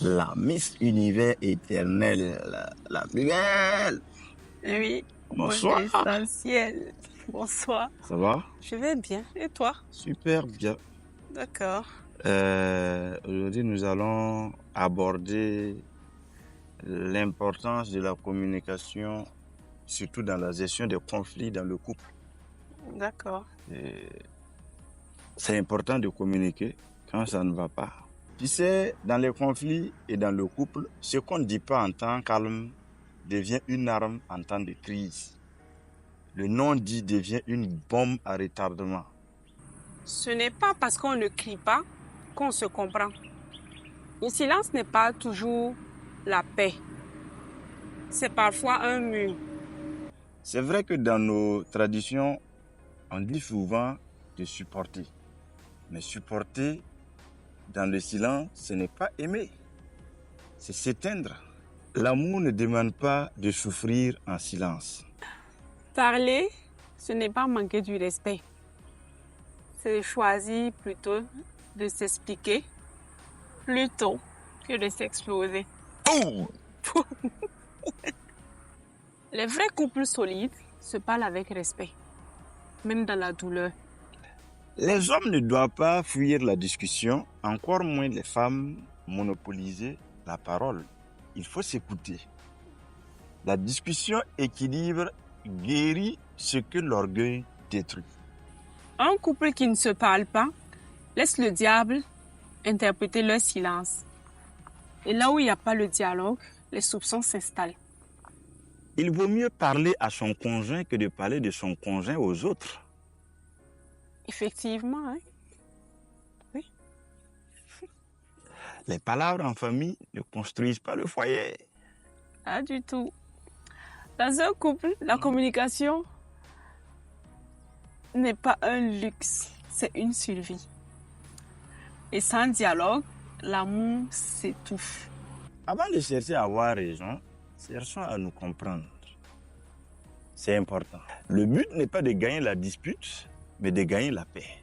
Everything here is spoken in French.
La Miss Univers éternelle, la plus belle. Oui, Bonsoir. l'essentiel. Bonsoir. Ça va? Je vais bien. Et toi? Super bien. D'accord. Aujourd'hui, nous allons aborder l'importance de la communication, surtout dans la gestion des conflits dans le couple. D'accord. C'est important de communiquer quand ça ne va pas. Tu sais, dans les conflits et dans le couple, ce qu'on ne dit pas en temps calme devient une arme en temps de crise. Le non-dit devient une bombe à retardement. Ce n'est pas parce qu'on ne crie pas qu'on se comprend. Le silence n'est pas toujours la paix. C'est parfois un mur. C'est vrai que dans nos traditions, on dit souvent de supporter. Mais supporter dans le silence, ce n'est pas aimer. C'est s'éteindre. L'amour ne demande pas de souffrir en silence. Parler, ce n'est pas manquer du respect. C'est choisir plutôt de s'expliquer plutôt que de s'exploser. Oh! Les vrais couples solides se parlent avec respect, même dans la douleur. Les hommes ne doivent pas fuir la discussion, encore moins les femmes monopoliser la parole. Il faut s'écouter. La discussion équilibre, guérit ce que l'orgueil détruit. Un couple qui ne se parle pas laisse le diable interpréter leur silence. Et là où il n'y a pas le dialogue, les soupçons s'installent. Il vaut mieux parler à son conjoint que de parler de son conjoint aux autres. Effectivement, hein? Oui. Les palabres en famille ne construisent pas le foyer. Pas du tout. Dans un couple, la communication n'est pas un luxe, c'est une survie. Et sans dialogue, l'amour s'étouffe. Avant de chercher à avoir raison, cherchons à nous comprendre. C'est important. Le but n'est pas de gagner la dispute, mais de gagner la paix.